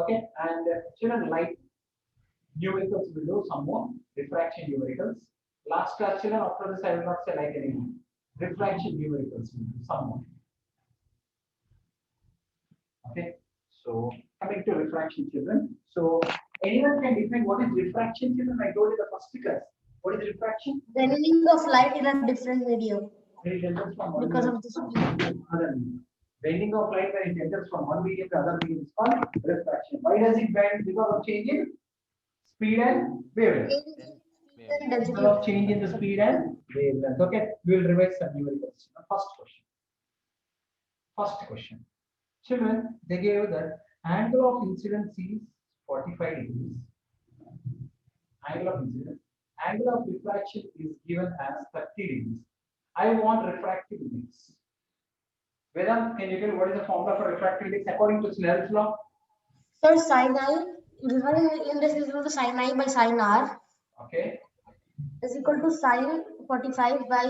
Okay, and children, light numericals will do some more refraction numericals. Last class, children, after this I will not say light anymore. Refraction numericals will do some more. Okay, so coming to refraction, children. So anyone can define what is refraction, children? I told you the first class. What is refraction? Bending of light in a different medium It enters from one because medium of this. to another medium. Bending of light when it enters from one medium to other medium is called refraction. Why does it bend? Because of change in speed and wavelength. Because of change in the speed and wavelength. Okay, we will revise some numericals. First question. First question. Children, they gave that angle of incidence is 45 degrees. Angle of incidence. Angle of refraction is given as 30 degrees. I want refractive index. Vedant, can you tell what is the formula for refractive index according to Snell's law? So sin I, refractive index is equal to sin I by sin R Okay. is equal to sin 45 by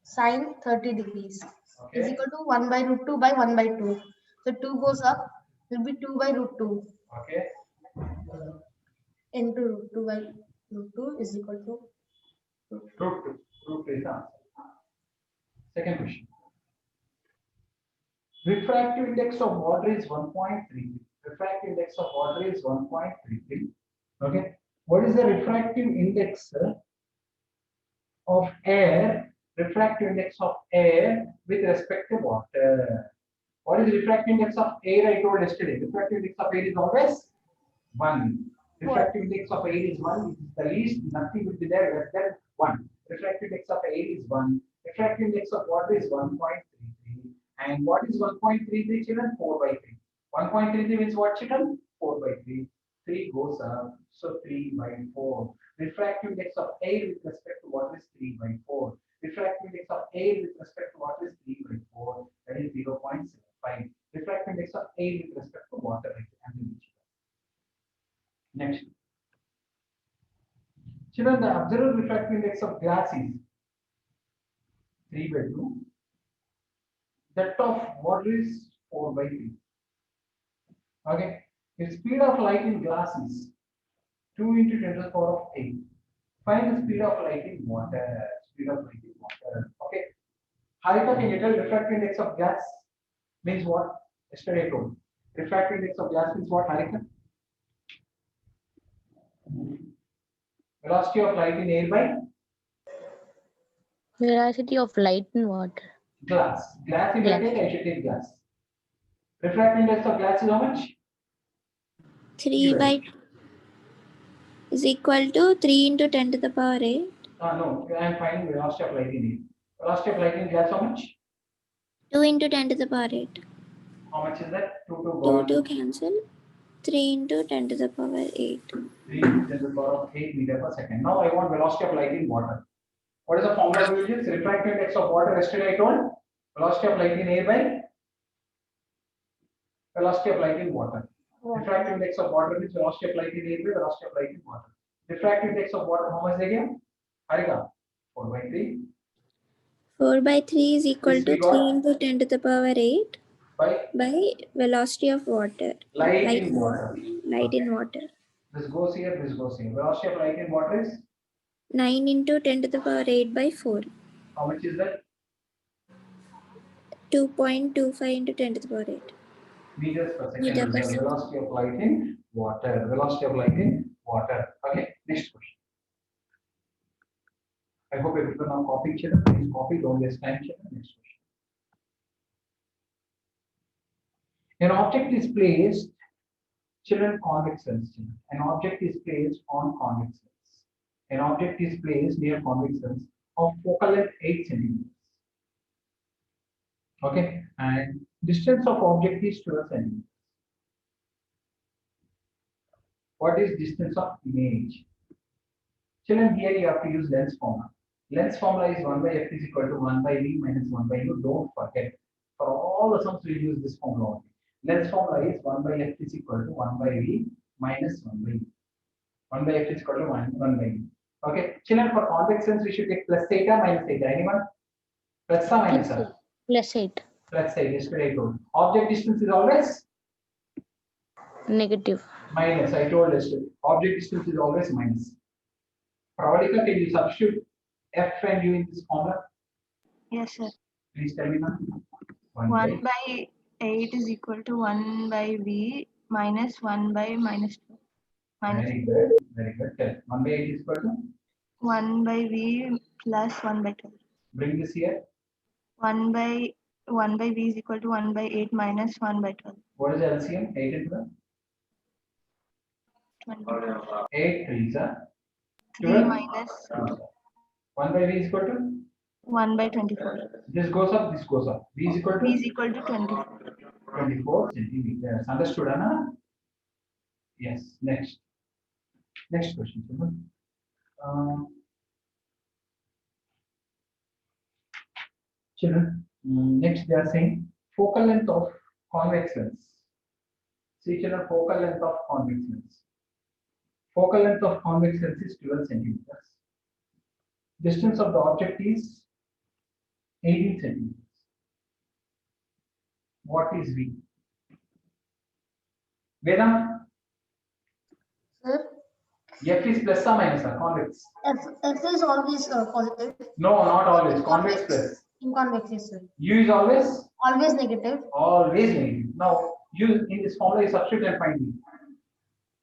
sin 30 degrees is Okay. equal to 1 by root 2 by 1 by 2. So 2 goes up, will be 2 by root 2 Okay. into root 2 by root 2 is equal to Root 2. Root 2 is the answer. Second question. Refractive index of water is 1.33. Refractive index of water is 1.33. Okay. What is the refractive index of air? Refractive index of air with respect to water. What is refractive index of air? I told yesterday. Refractive index of air is always 1. Refractive index of air is 1. It is the least. Nothing will be there less than 1. Refractive index of air is 1. Refractive index of water is 1.33. And what is 1.33, children? 4 by 3. 1.33 means what, children? 4 by 3. 3 goes up. So 3 by 4. Refractive index of air with respect to water is 3 by 4. Refractive index of air with respect to water is 3 by 4. That is 0.75. Refractive index of air with respect to water. Next. Children, the observed refractive index of glass is 3 by 2. That of water is 4 by 3. Okay. The speed of light in glass is 2 into 10 to the power of 8. Find the speed of light in water. Speed of light in water. Okay. Harika, can you tell refractive index of gas means what? Yesterday I told. Refractive index of gas means what, Harika? Velocity of light in air by Velocity of light in water. glass. Glass if I Glass. take, I should take glass. Refractive index of glass is how much? 3 by is equal to 3 into 10 to the power 8. No, I am finding velocity of light in air. Velocity of light in glass how much? 2 into 10 to the power 8. How much is that? 2 to 2 1. to cancel. 3 into 10 to the power 8. 3 into 10 to the power of 8 meter per second. Now I want velocity of light in water. What is the formula we will use? Refractive index of water. Yesterday I told velocity of light in air by velocity of light in water. Refractive index of water means velocity of light in air by velocity of light in water. Refractive index of water, how much they give? Harika, 4 by 3. 4 by 3 is equal This to we got 3 into 10 to the power 8 by by velocity of water. light in water. Light in water. This goes here, this goes here. Velocity of light in water is 9 into 10 to the power 8 by 4. how much is that? 2.25 into 10 to the power 8. Meters per second. Meter per Is the second. velocity of light in water. Velocity of light in water. Okay, next question. I hope everyone now copy children. Please copy, don't waste time children. Next question. An object is placed, children, convex lens. An object is placed on convex lens. An object is placed near convex lens of focal length 8 centimeters. Okay, and distance of object is 12 centimeters. What is distance of image? Children, here you have to use lens formula. Lens formula is 1 by f is equal to 1 by v minus 1 by u. Don't forget. For all the sums, we use this formula only. Lens formula is 1 by f is equal to 1 by v minus 1 by u. 1 by f is equal to 1 by u. Okay. Children, for convex lens, we should take plus theta minus theta. Anyone? Plus or minus? Plus 8. Plus 8. Yesterday I told. Object distance is always Negative. Minus, I told yesterday. Object distance is always minus. Pravalika, can you substitute F and U in this formula? Yes, sir. Please tell me now. 1 by 8 is equal to 1 by V minus 1 by minus 2. Minus Very good. Very good. Tell. 1 by 8 is equal to? 1 by V plus 1 by 12. Bring this here. 1 by V is equal to 1 by 8 minus 1 by 12. What is the LCM? 8 into the? 24. 8 3s are 3 12. minus 1 by V is equal to? 1 by 24. This goes up, this goes up. V is equal V is to? equal to 24. 24 centimeters. Understood, Anna? Yes. Next. Next question. Children. Next they are saying focal length of convex lens. See children, focal length of convex lens. Focal length of convex lens is 12 centimeters. Distance of the object is 18 centimeters. What is V? Vedam, Sir, F is plus or minus or convex? F is always positive. No, not always. In Convex plus. In convex, yes, sir. U is always? Always negative. Always negative. Now, U in this formula is substitute and find V.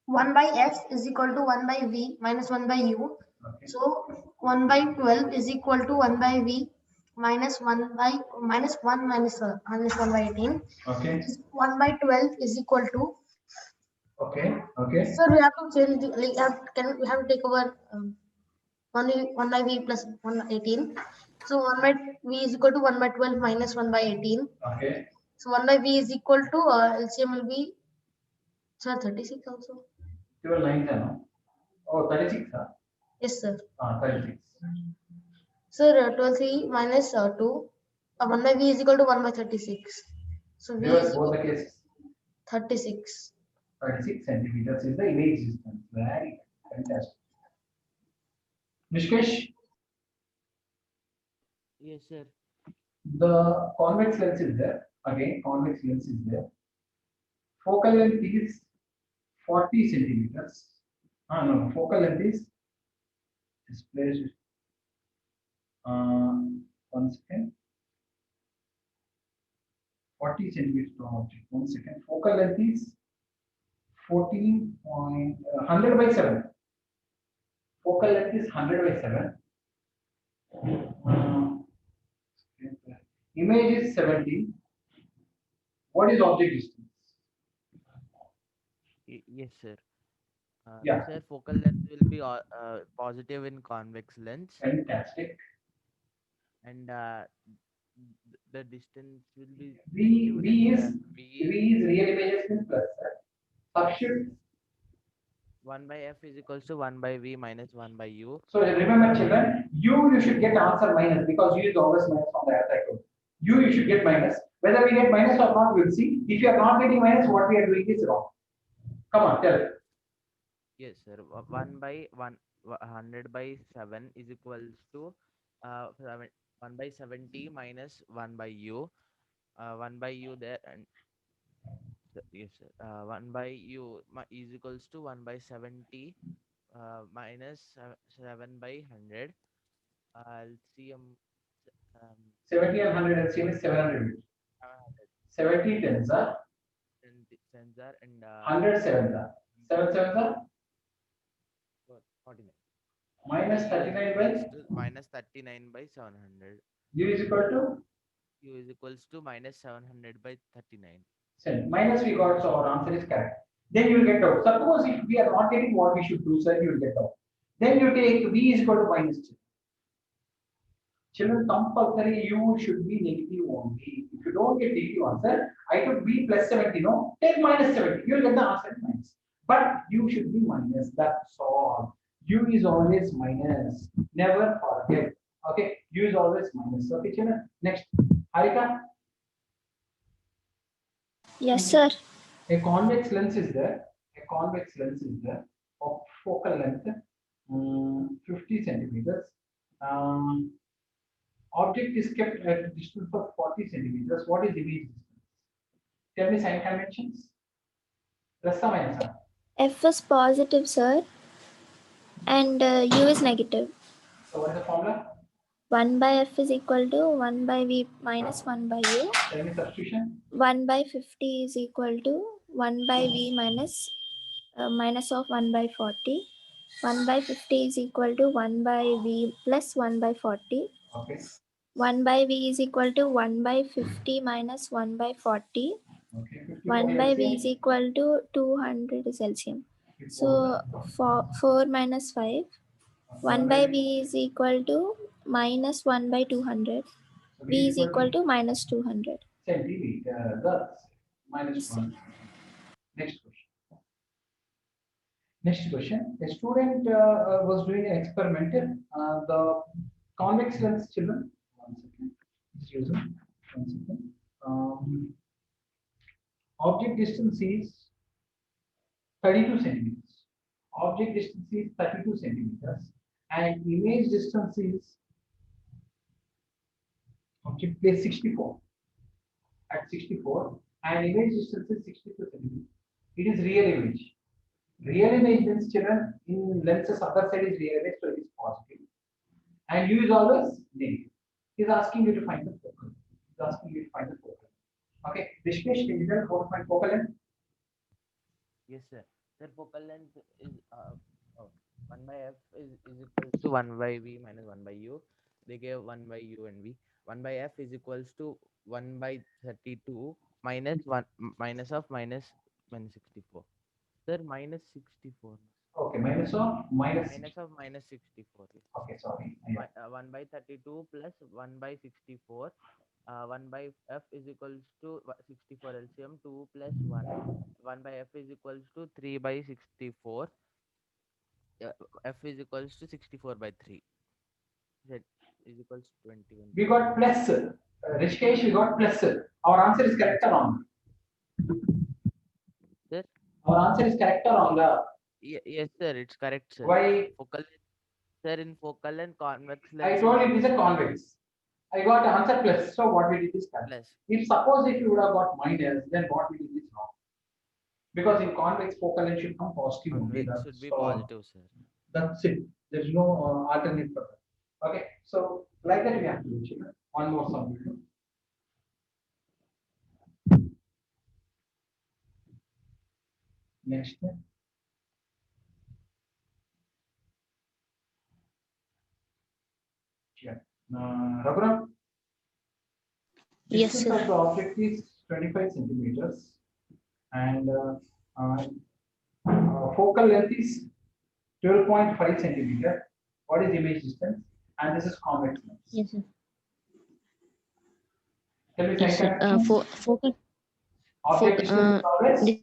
1 by F is equal to 1 by V minus 1 by U. Okay. So 1 by 12 is equal to 1 by V minus 1 by minus 1 minus 1 by 18. Okay. 1 by 12 is equal to. Okay. Okay. Sir, we have to change. We have to take over 1 by V plus 1 by 18. So 1 by V is equal to 1 by 12 minus 1 by 18. Okay. So 1 by V is equal to LCM will be, sir, 36 also. 12 lines, no? Oh, 36. Yes, sir. 36. Sir, 12 minus 2. 1 by V is equal to 1 by 36. So V Reverse is both the cases. 36. 36 centimeters is the image distance. Very fantastic. Nishkesh, Yes, sir. the convex lens is there. Again, convex lens is there. Focal length is 40 centimeters. No, focal length is displaced. 1 second. 40 centimeters per object. 1 second. Focal length is 100 by 7. Focal length is 100 by 7. Image is 70. What is object distance? Yes, sir. Yeah. Sir, focal length will be positive in convex lens, Fantastic. and the distance will be V is V real image distance plus. Substitute. 1 by F is equals to 1 by V minus 1 by U. So remember, children, you should get answer minus because U is always minus from the other side. You should get minus. Whether we get minus or not, we'll see. If you are not getting minus, what we are doing is wrong. Come on, tell. Yes, sir. 1 by 100 by 7 is equals to 1 by 70 minus 1 by U. 1 by U there, and yes, sir. 1 by U is equals to 1 by 70 minus 7 by 100. LCM 70 and 100 and same is 700. 70 tens are sensor and 100 sevens are 7 sevens are 49 minus 39 by minus 39 by 700. U is equal to U is equals to minus 700 by 39. minus we got, so our answer is correct. Then you will get out. Suppose if we are not getting what we should do, sir, you will get out. Then you take V is equal to minus 2. Children, compulsory U should be negative only. If you don't get negative answer, I took V plus 70, no? Take minus 70. You will get the answer in minus. But U should be minus. That's all. U is always minus. Never forget. Okay. U is always minus. Okay, children. Next. Harika. Yes, sir. A convex lens is there. A convex lens is there of focal length 50 centimeters. Object is kept at a distance of 40 centimeters. What is image distance? Tell me sign conventions. Plus or minus? F is positive, sir, and U is negative. So what is the formula? 1 by F is equal to 1 by V minus 1 by U. Tell me substitution. 1 by 50 is equal to 1 by V minus minus of 1 by 40. 1 by 50 is equal to 1 by V plus 1 by 40. Okay. 1 by V is equal to 1 by 50 minus 1 by 40. Okay. 50 1 by V LCM. is equal to 200 is LCM. It's So 4 minus 5. 1 by V is equal to minus 1 by 200. so V is equal to minus 200. centimeter. That's minus 1. Next question. Next question. A student was doing an experiment. The convex lens children. 1 second. Just use it. 1 second. Object distance is 32 centimeters. Object distance is 32 centimeters. And image distance is object place 64. At 64. And image distance is 62 centimeters. It is real image. Real image means children in lenses other side is real image, so it is positive. And U is always negative. He is asking you to find the focal. He is asking you to find the focal. Okay, Rishikesh, can you tell how to find focal length? Yes, sir. Their focal length is 1 by F is equals to 1 by V minus 1 by U. They gave 1 by U and V. 1 by F is equals to 1 by 32 minus 1 minus of minus 64. Sir, minus 64. Okay, minus of minus. Minus of minus 64. Yes. Okay, sorry. 1 by 32 plus 1 by 64. 1 by F is equals to 64 LCM. 2 plus 1. 1 by F is equals to 3 by 64. F is equals to 64 by 3. Z is equals to 21. We got plus. Rishikesh, we got plus. Our answer is correct or wrong? Sir? Our answer is correct or wrong? Yes, sir. It's correct, sir. Why? Focal, sir, in focal and convex I lens. told you it is a convex. I got answer plus. So what we did is correct. Plus. If suppose if you would have got minus, then what we did is wrong. Because in convex focal length should come positive only. Convex should be positive, sir. That's it. There is no alternate for that. Okay. So like that we have to do children. One more sum. Next. Yeah. Raghuram? Yes, Distance sir. of the object is 25 centimeters and focal length is 12.5 centimeter. What is image distance? And this is convex lens. Yes, sir. Tell me Yes, sir. second. Focal Object distance is always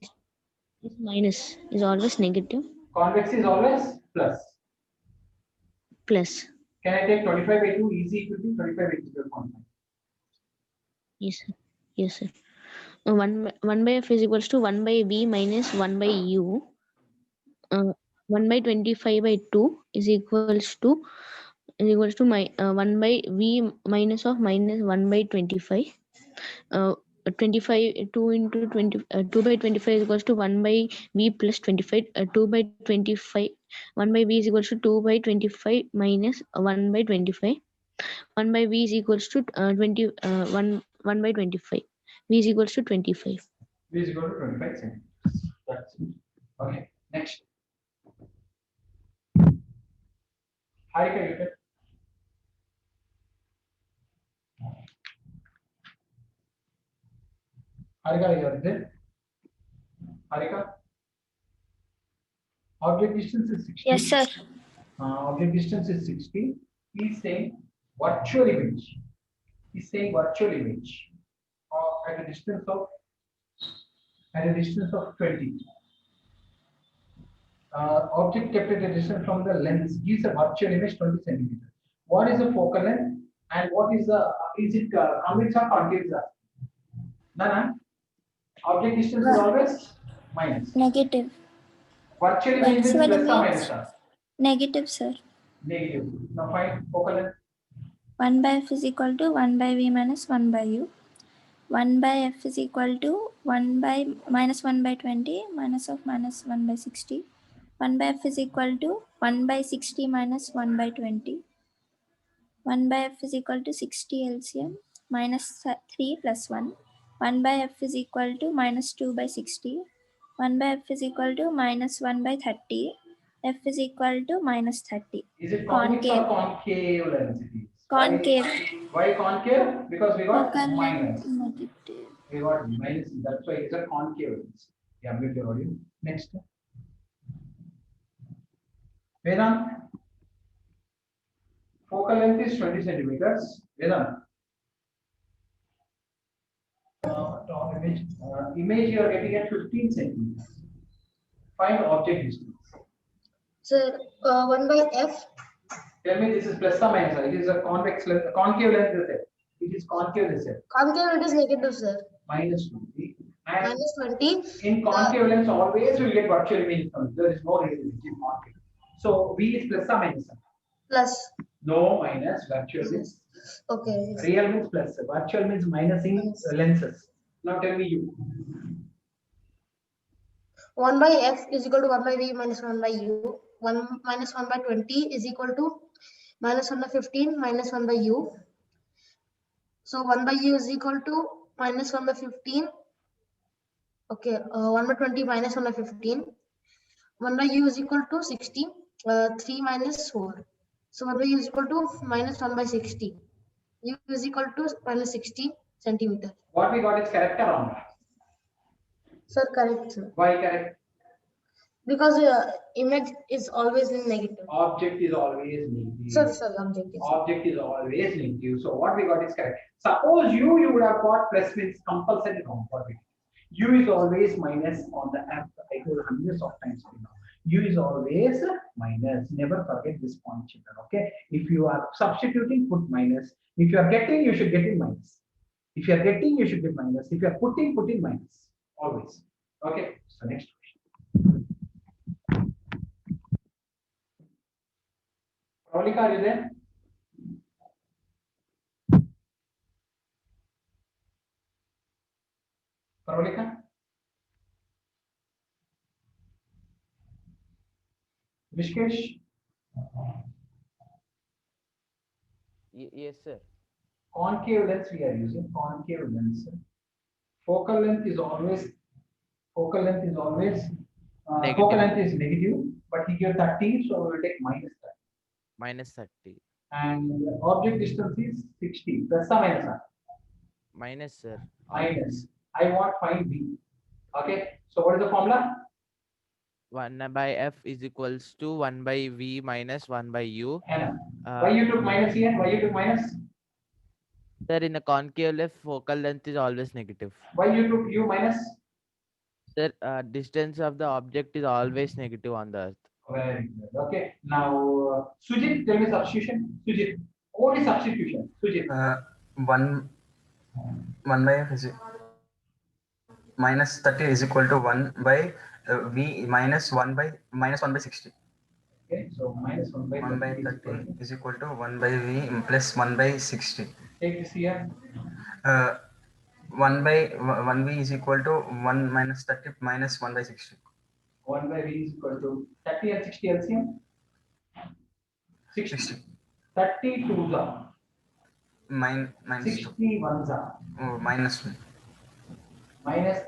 this minus is always negative. convex is always plus. Plus. Can I take 25 by 2 easy equal to 25 by 12.5? Yes, sir. Yes, sir. 1 by F is equals to 1 by V minus 1 by U. 1 by 25 by 2 is equals to my 1 by V minus of minus 1 by 25. 25 2 into 20 2 by 25 is equals to 1 by V plus 25. 2 by 25 1 by V is equals to 2 by 25 minus 1 by 25. 1 by V is equals to 1 by 25. V is equals to 25. V is equal to 25 centimeters. That's it. Okay. Next. Harika, you take. Harika, you are there. Harika. Object distance is 60. Yes, sir. Object distance is 60. He's saying virtual image. He's saying virtual image at a distance of 20. Object kept at a distance from the lens gives a virtual image 20 centimeters. What is the focal length and what is the is it convex or concave? Nana, object distance is always minus. Negative. Virtual image is Virtual plus or image. minus? Negative, sir. Negative. Now find focal length. 1 by F is equal to 1 by V minus 1 by U. 1 by f is equal to 1 by minus 1 by 20 minus of minus 1 by 60. 1 by f is equal to 1 by 60 minus 1 by 20. 1 by f is equal to 60 LCM minus 3 plus 1. 1 by f is equal to minus 2 by 60. 1 by f is equal to minus 1 by 30. F is equal to minus 30. Is it convex or Concave. concave lens it is? Concave. Why concave? Because we got Focal minus. length negative. We got minus. That's why it's a concave lens. Yeah, mute your audio. Next. Vedant. Focal length is 20 centimeters. Vedant. Image you are getting at 15 centimeters. Find object distance. Sir, 1 by f. Tell me this is plus or minus. It is a convex lens, concave lens. It is concave lens. Concave, it is negative, sir. Minus 20. And Minus 20. in concave lens, always will get virtual image. There is no real image in concave. So V is plus or minus? Plus. No, minus. Virtual means. Okay. Real means plus. Virtual means minus in lenses. Now tell me you. 1 by f is equal to 1 by v minus 1 by u. 1 minus 1 by 20 is equal to minus 1 by 15 minus 1 by u. So 1 by u is equal to minus 1 by 15. Okay, 1 by 20 minus 1 by 15. 1 by u is equal to 60. 3 minus 4. So 1 by u is equal to minus 1 by 60. U is equal to minus 60 centimeter. What we got is correct or wrong? Sir, correct, sir. Why correct? Because image is always in negative. Object is always negative. Sir, object is. Object is always negative. So what we got is correct. Suppose you would have got plus means compulsory wrong for it. U is always minus on the app. I told hundreds of times. U is always minus. Never forget this point, children. Okay. If you are substituting, put minus. If you are getting, you should get in minus. If you are getting, you should get minus. If you are putting, put in minus. Always. Okay. So next question. Pravalika, are you there? Pravalika? Vishkesh? Yes, sir. Concave lens we are using. Concave lens. Focal length is always focal length is negative, but he gave 30, so we will take minus 30. Minus 30. And object distance is 60. Plus or minus? Minus, sir. Minus. I want find V. Okay. So what is the formula? 1 by f is equals to 1 by v minus 1 by u. And why you took minus here? Why you took minus? Sir, in a concave lens, focal length is always negative. Why you took U minus? Sir, distance of the object is always negative on the earth. Very good. Okay. Now, Sujit, tell me substitution. Sujit, only substitution. Sujit. 1 by f is minus 30 is equal to 1 by v minus 1 by 60. Okay. So minus 1 by 1 by 30 is equal to 1 by v plus 1 by 60. Take this here. 1 by 1 v is equal to 1 minus 30 minus 1 by 60. 1 by v is equal to 30 and 60 LCM. 60. 30 2s are. Minus 60 2. 1s are. Oh, minus 1.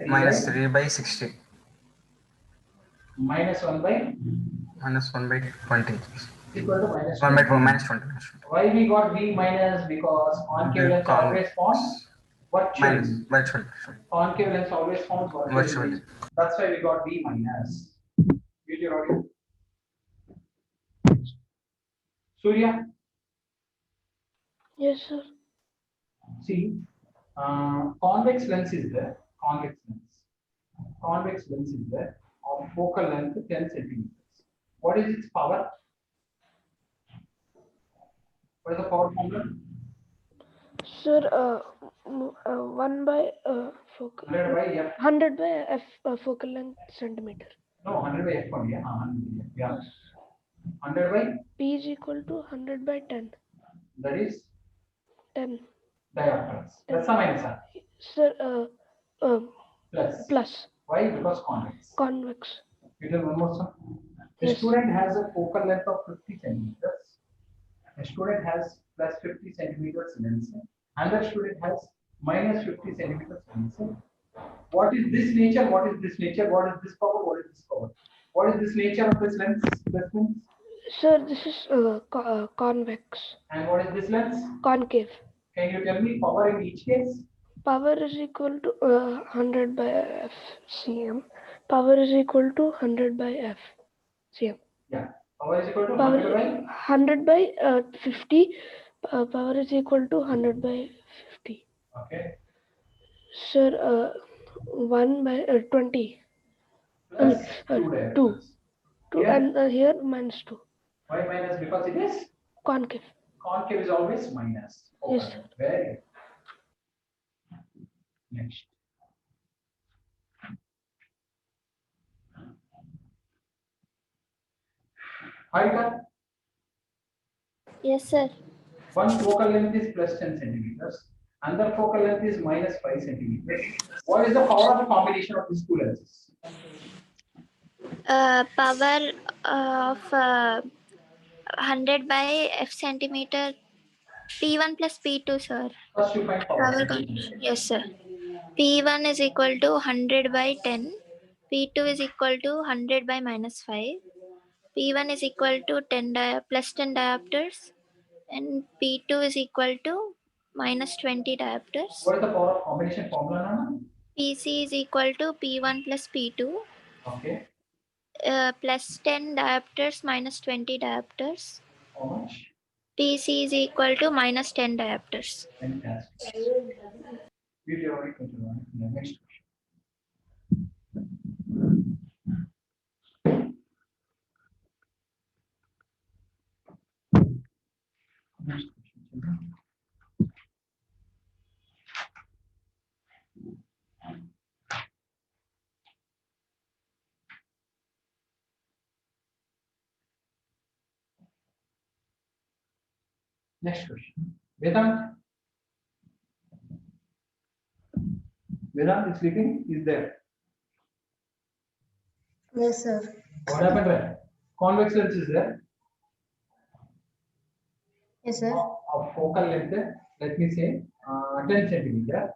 Minus 3 by 60. Minus 1 by. Minus 1 by 20. Equal to minus 1 by 20. minus 20. Why we got V minus? Because concave lens always forms virtual. Virtual. Concave lens always forms virtual. That's why we got V minus. Use your audio. Surya. Yes, sir. See, convex lens is there. Convex lens is there of focal length 10 centimeters. What is its power? What is the power formula? Sir, 1 by focal 100 by F. 100 by f focal length centimeter. No, 100 by F only. 100 by F. Yeah. 100 by? P is equal to 100 by 10. That is 10. diopters. Plus or minus? Sir, Plus. Why? Because convex. convex. You tell one more sir. A Yes. student has a focal length of 50 centimeters. A student has plus 50 centimeters length. Another student has minus 50 centimeters length. What is this nature? What is this nature? What is this power? What is this power? What is this nature of this length? This length? Sir, this is convex. And what is this length? Concave. Can you tell me power in each case? Power is equal to 100 by F cm. Power is equal to 100 by F cm. Yeah. Power is equal to Power 100 by 100 by 50. Power is equal to 100 by 50. okay. Sir, 1 by 20. Plus 2 2. diagonals. 2 Here? and here minus 2. Why minus? Because it is Concave. concave is always minus. Okay. Yes, sir. Very good. Next. Harika, Yes, sir. one focal length is plus 10 centimeters. Another focal length is minus 5 centimeters. What is the power of the combination of these two lenses? Power of 100 by F centimeter. P1 plus P2, sir. First you find power. Power yes, sir. P1 is equal to 100 by 10. P2 is equal to 100 by minus 5. P1 is equal to 10 plus 10 diopters. And P2 is equal to minus 20 diopters. What is the power of combination formula, Nana? PC is equal to P1 plus P2. Okay. Plus 10 diopters minus 20 diopters. How much? PC is equal to minus 10 diopters. Fantastic. We do already continue on in the next question. Next question, children. Next question. Vedant. Vedant is sleeping? Is there? Yes, sir. What happened there? Convex lens is there. Yes, sir. Of focal length, let me say 10 centimeter.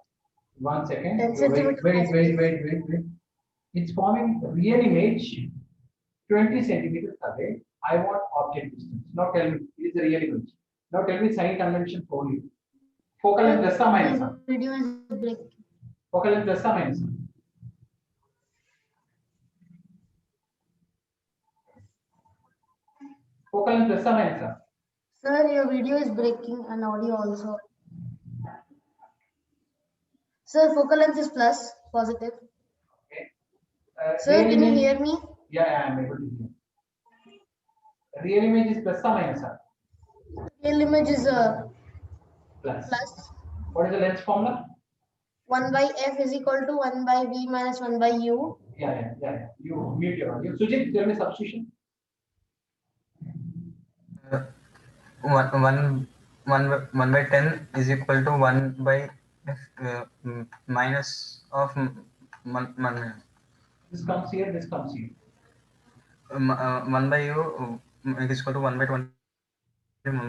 1 second. 10 Wait, centimeter. wait. It's forming real image 20 centimeters away. I want object distance. Now tell me, it is a real image. Now tell me sign convention only. Focal length plus or minus. Video is breaking. Focal length plus or minus. Focal length plus or minus. Sir, your video is breaking and audio also. Sir, focal length is plus, positive. Okay. Sir, real can you image- hear me? Yeah, I am able to hear. Real image is plus or minus. Real image is Plus. plus. What is the lens formula? 1 by F is equal to 1 by V minus 1 by U. Yeah. You mute your audio. Sujit, tell me substitution. One by 10 is equal to 1 by minus of 1. This comes here, this comes here. 1 by u is equal to 1 by 20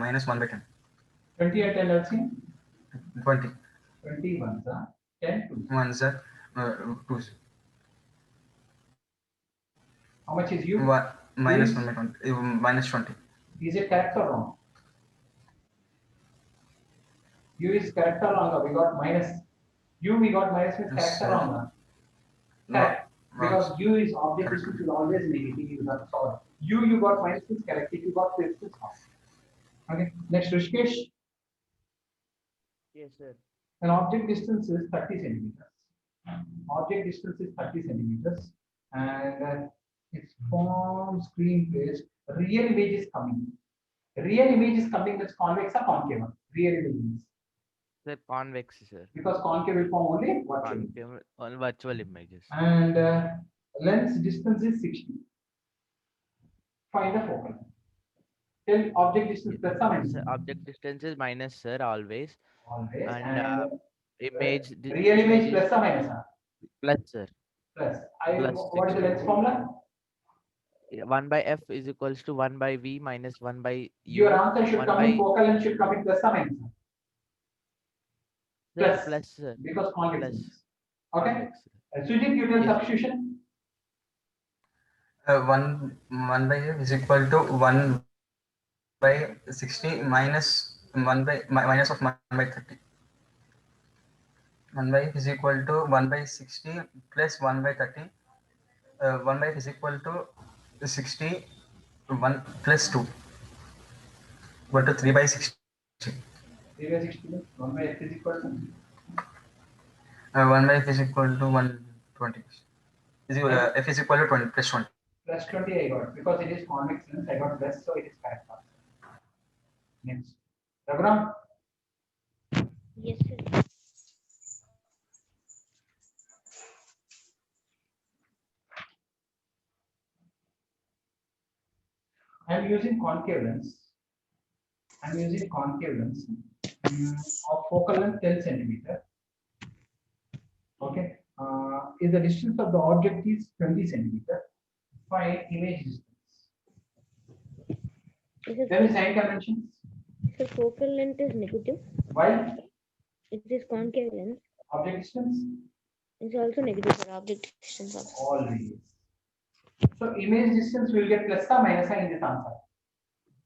minus 1 by 10. 20 and 10 LCM? 20. 20 ones, 10 2. 1 is 2. How much is U? Minus Is- 1 by 20. Minus 20. Is it correct or wrong? U is correct or wrong? We got minus. U we got minus means Yes, correct or sir. wrong? Correct. Because U is object distance is always negative. You have to solve. You got minus means correct. If you got plus it's wrong. Okay. Next, Rishikesh. Yes, sir. An object distance is 30 centimeters. Object distance is 30 centimeters, and it's form screen based. Real image is coming. Real image is coming with convex or concave. Real image is. Sir, convex, sir. Because concave will form only virtual. Concave on virtual images. And lens distance is 60. Find the focal length. Tell object distance plus or minus. Sir, object distance is minus, sir, always. Always. And Real image plus or minus? plus, sir. Plus. Plus What is the lens formula? 1 by f is equals to 1 by v minus 1 by u. Your answer should 1 come by in focal length should come in plus or minus? Plus. plus, sir. Because convex Plus. lens. Okay. Convex. Sujit, you tell Yes. substitution. 1 by f is equal to 1 by 60 minus 1 by minus of 1 by 30. 1 by f is equal to 1 by 60 plus 1 by 30. 1 by f is equal to 60 1 plus 2 equal to 3 by 60. 3 by 60. 1 by f is equal to 1 by f is equal to 120. F is equal to 20 plus 20. plus 20 I got because it is convex lens. I got plus, so it is correct answer. Next. Raghuram, Yes, sir. I am using concave lens. I am using concave lens of focal length 10 centimeter. Okay. If the distance of the object is 20 centimeter, find image distance. There is sign conventions. So focal length is negative. Why? It is concave length. Object distance It's also negative for object distance also. always. So image distance will get plus or minus in this answer.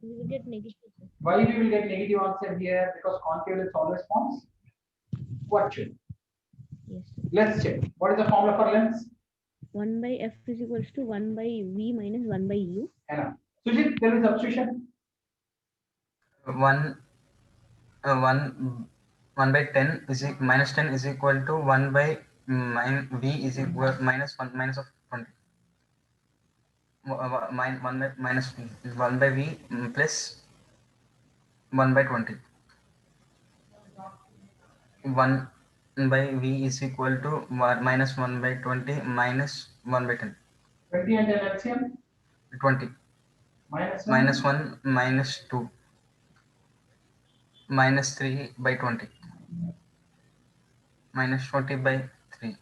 We will get negative. Sir. Why we will get negative answer here? Because concave lens always forms virtual. Yes. Sir. Let's check. What is the formula for lens? 1 by f is equals to 1 by v minus 1 by u. Enough. Sujit, there is substitution. 1 by 10 is minus 10 is equal to 1 by v is equal minus 1 minus of 20. 1 by minus 1 by v plus 1 by 20. 1 by v is equal to minus 1 by 20 minus 1 by 10. 20 and then LCM. 20 minus 1 minus 2 minus 3 by 20 minus 20 by 3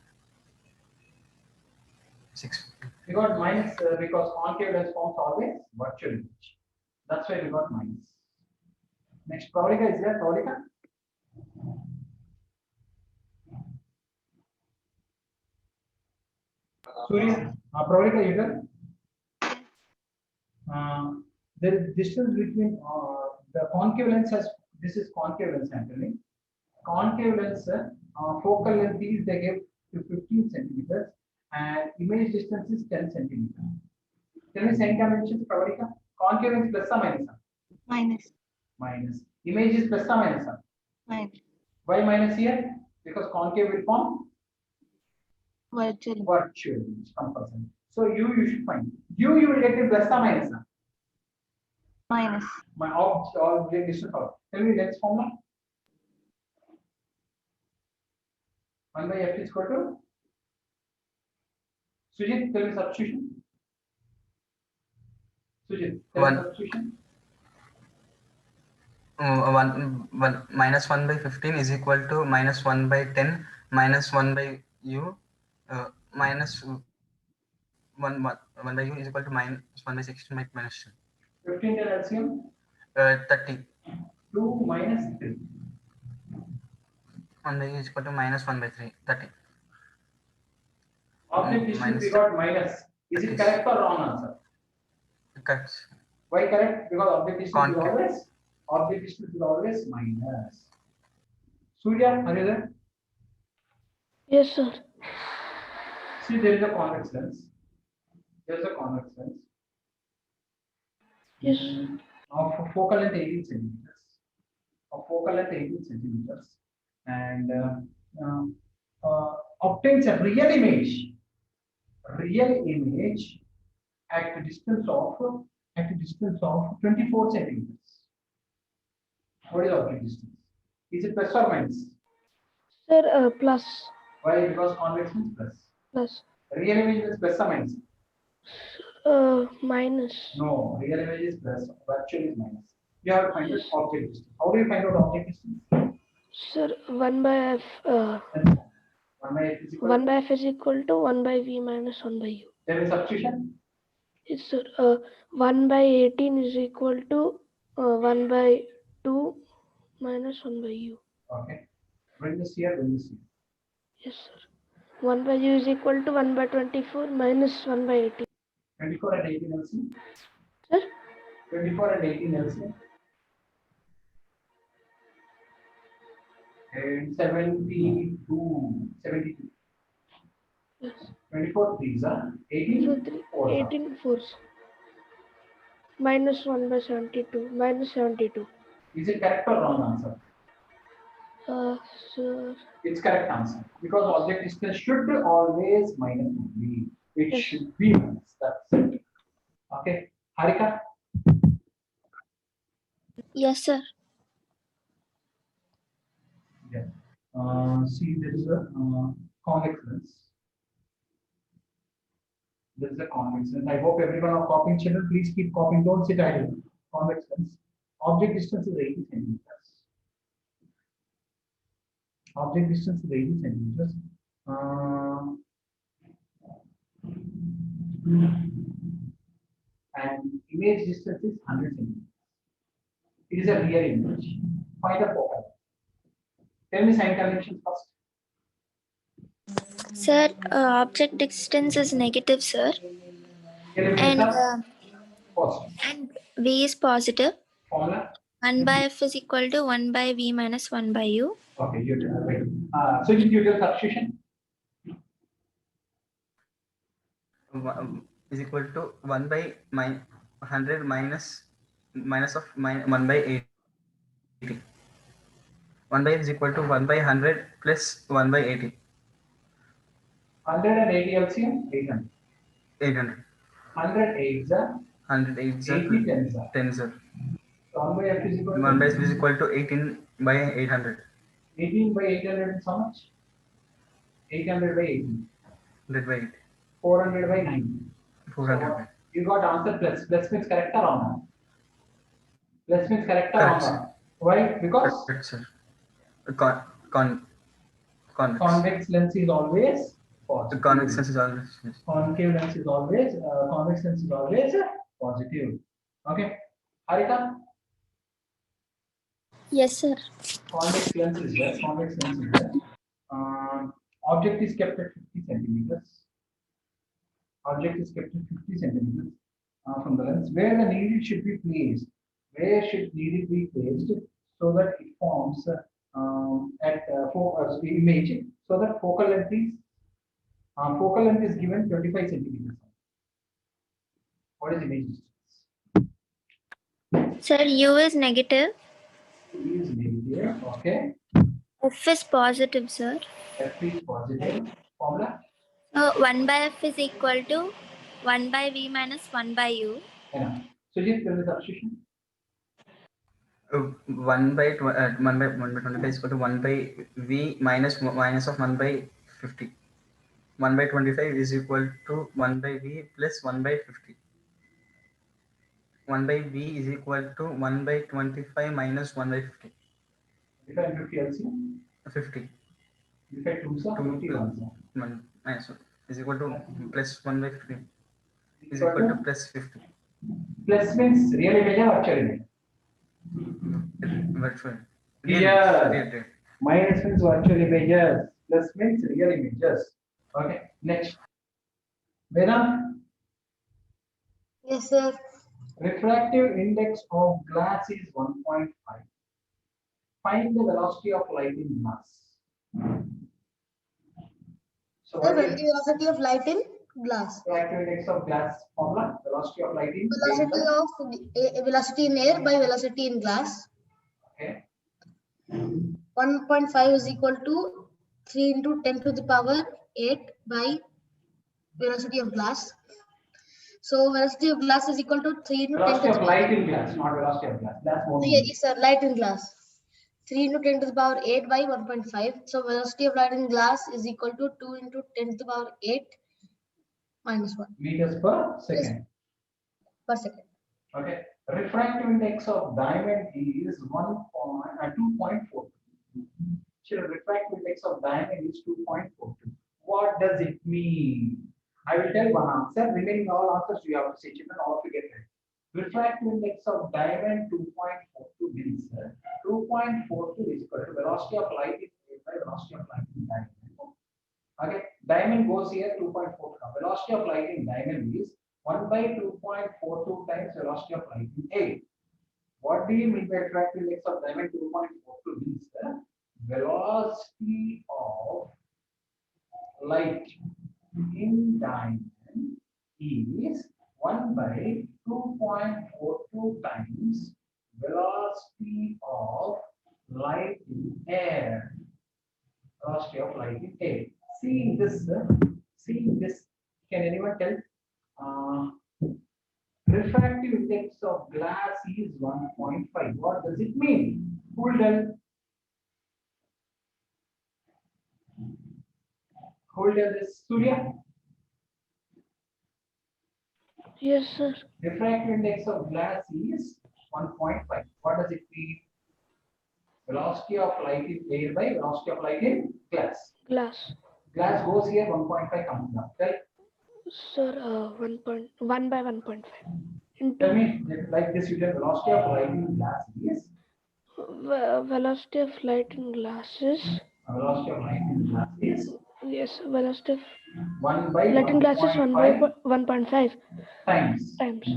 6. We got minus because concave lens forms always virtual image. That's why we got minus. Next, Pravalika is there. Pravalika. Surya, Pravalika, you there? There is distance between the concave lens has this is concave lens I'm telling. Concave lens focal length is they give to 15 centimeters and image distance is 10 centimeters. Tell me sign conventions, Pravalika. Concave lens plus or minus? Minus. Minus. Image is plus or minus? Minus. Why minus here? Because concave will form Virtual. virtual image compulsory. So you should find. You will get it plus or minus? Minus. My object distance. Tell me next formula. 1 by f is equal to Sujit, tell me substitution. Sujit, tell me substitution. 1 minus 1 by 15 is equal to minus 1 by 10 minus 1 by u minus 1 by u is equal to minus 1 by 16 minus 15 and LCM. 30. 2 minus 3. 1 by u is equal to minus 1 by 3. 30. Object distance minus we got minus. Is it correct or wrong answer? Correct. Why correct? Because object distance Concave. is always minus. Surya, are you there? Yes, sir. See, there is a convex lens. There is a convex lens. Yes. Of focal length 18 centimeters. Of focal length 18 centimeters. And obtains a real image. Real image at a distance of 24 centimeters. What is object distance? Is it plus or minus? Sir, plus. Why? Because convex means plus. Plus. Real image is plus or minus? Minus. No, real image is plus, virtual is minus. You have to find out object distance. How do you find out object distance? Sir, 1 by f, 1 by f is equal 1 by f is equal to 1 by v minus 1 by u. there is substitution. Yes, sir. 1 by 18 is equal to 1 by 2 minus 1 by u. Okay. Bring this here, bring this here. Yes, sir. 1 by u is equal to 1 by 24 minus 1 by 18. 24 and 18 LCM. Sir? 24 and 18 LCM. And 72. 72. Yes. 24 threes are So 18 3, fours are. 18 fours. Minus 1 by 72. Minus 72. Is it correct or wrong answer? Sir. It's correct answer because object distance should always minus only. It Yes. should be minus. That's it. Okay. Harika, Yes, sir. yeah. See, there is a convex lens. There is a convex lens. I hope everyone are copying. Children, please keep copying. Don't sit idle. Convex lens. Object distance is 80 centimeters. Object distance is 80 centimeters. And image distance is 100 centimeters. It is a real image. Find the focal. Tell me sign conventions first. Sir, object distance is negative, sir. Elements And are positive. and v is positive. Formula. 1 by f is equal to 1 by v minus 1 by u. Okay, you did right. So you do the substitution. Is equal to 1 by 100 minus of 1 by 80. 1 by is equal to 1 by 100 plus 1 by 80. 180 LCM, 800. 800. 108 108 80 tens are. 10 sir. So 1 by f is equal 1 by to f is equal to 18 by 800. 18 by 800 is how much? 800 by 18. 100 by 8. 400 by 90. 400 So by. you got answer plus. Plus means correct or wrong? Plus means correct or Correct, wrong? Why? Because Correct, sir. Convex. convex lens is always The positive. convex lens is always yes. Concave lens is always convex lens is always positive. Okay, Harika, Yes, sir. convex lens is there. Convex lens is there. Object is kept at 50 centimeters. Object is kept at 50 centimeters from the lens. Where the needle should be placed? Where should needle be placed so that it forms at image so that focal length is given 25 centimeters. What is image distance? Sir, u is negative. E is negative. Okay. F is positive, sir. F is positive. Formula. So 1 by f is equal to 1 by v minus 1 by u. Enough. So just tell the substitution. 1 by 25 is equal to 1 by v minus of 1 by 50. 1 by 25 is equal to 1 by v plus 1 by 50. 1 by v is equal to 1 by 25 minus 1 by 50. 25 and 50 LCM. 50. 25 2 sir. 50 1 sir. 1 minus 1 is equal to plus 1 by 50 is equal to plus 50. Plus means real image or virtual image? Virtual. Yeah. Minus means virtual images. Plus means real images. Okay. Next. Veda, Yes, sir. refractive index of glass is 1.5. Find the velocity of light in glass. So The what is velocity of light in glass. refractive index of glass formula? Velocity of light in Velocity in air by velocity in glass. Okay. 1.5 is equal to 3 into 10 to the power 8 by velocity of glass. So velocity of glass is equal to 3 into 10 Velocity to the of light in glass, not velocity of glass. That's more. yes, sir, light in glass. 3 into 10 to the power 8 by 1.5. So velocity of light in glass is equal to 2 into 10 to the power 8 minus 1 meters per second. per second. Okay. Refractive index of diamond is 2.4. Children, refractive index of diamond is 2.42. What does it mean? I will tell one answer. Remaining all answers you have to say, children, all to get ready. Refractive index of diamond 2.42 means 2.42 is equal to velocity of light in air by velocity of light in diamond. Okay, diamond goes here 2.4. Velocity of light in diamond is 1 by 2.42 times velocity of light in air. What do you mean by refractive index of diamond 2.42 means the velocity of light in diamond is 1 by 2.42 times velocity of light in air. Velocity of light in air. Seeing this, can anyone tell? Refractive index of glass is 1.5. What does it mean? Who will tell? Who will tell this? Surya? Yes, sir. Refractive index of glass is 1.5. What does it mean? Velocity of light in air by velocity of light in glass. Glass. Glass goes here 1.5 comes down. Right? Sir, 1 by 1.5 into Tell me, like this, you tell velocity of light in glass is velocity of light in glasses. velocity of light in glass is Yes, velocity of 1 by light in glasses 1 by 1.5 times times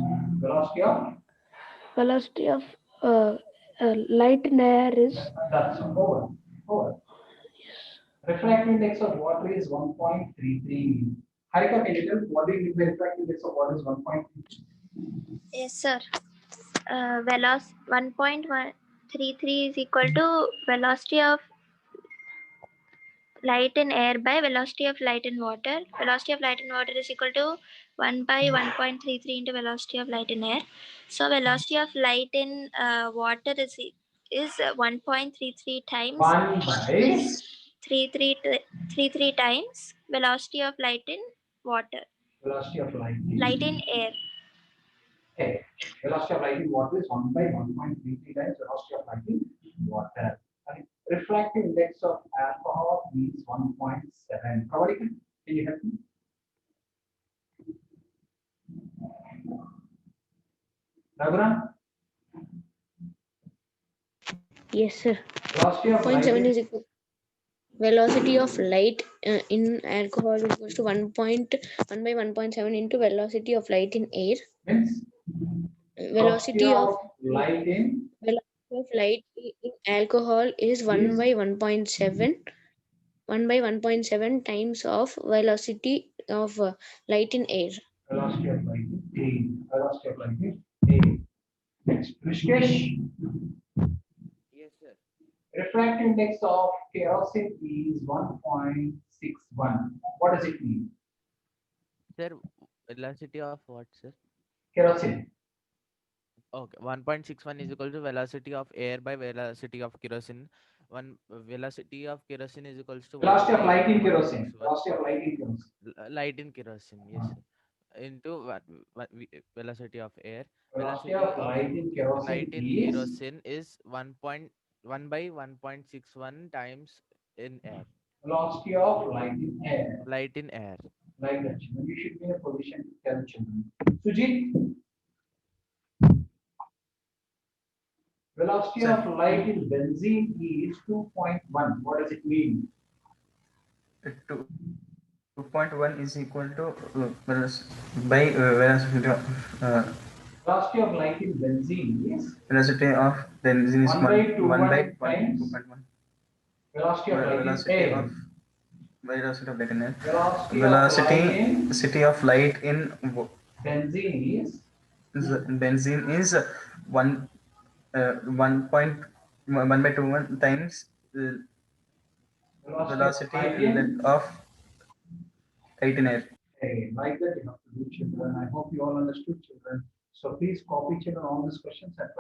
velocity of light in air is that's over. Refractive index of water is 1.33. Harika, can you tell what do you mean by refractive index of water is 1.33? Yes, sir. 1.133 is equal to velocity of light in air by velocity of light in water. Velocity of light in water is equal to 1 by 1.33 into velocity of light in air. So velocity of light in water is 1.33 times 1 by is 33 times velocity of light in water. velocity of light Light in air. air. Velocity of light in water is 1 by 1.33 times velocity of light in water. And refractive index of alcohol is 1.7. Kavali, can you help me? Raghuram, Yes, sir. velocity of light 0.7 in is equal. Velocity of light in alcohol is equal to 1 by 1.7 into velocity of light in air. means Velocity of light in alcohol is 1 is by 1.7 times of velocity of light in air. velocity of light in air. Velocity of light in air. Next, Rishikesh. Yes, sir. Refractive index of kerosene is 1.61. What does it mean? Sir, velocity of what, sir? Kerosene. Okay, 1.61 is equal to velocity of air by velocity of kerosene. Velocity of kerosene is equals to 1 Velocity of by light in kerosene. 1.61. Velocity of light in kerosene. Light in kerosene, yes, sir. Into velocity of air. Velocity Velocity of of light in kerosene light in is kerosene is 1 by 1.61 times in air. velocity of light in air. Light in air. Like that. Children. You should be in a position to tell children. Sujit. Velocity Sir. of light in benzene is 2.1. What does it mean? 2.1 is equal to velocity of Velocity of light in benzene is velocity of benzene is 1 by 1 by 2 times 2.1. velocity of light in Velocity air. of velocity of light in air. Velocity of Light in benzene is benzene is 1 by 2 times velocity of light in air. like that you have to do, children. I hope you all understood, children. So please copy, children, all these questions and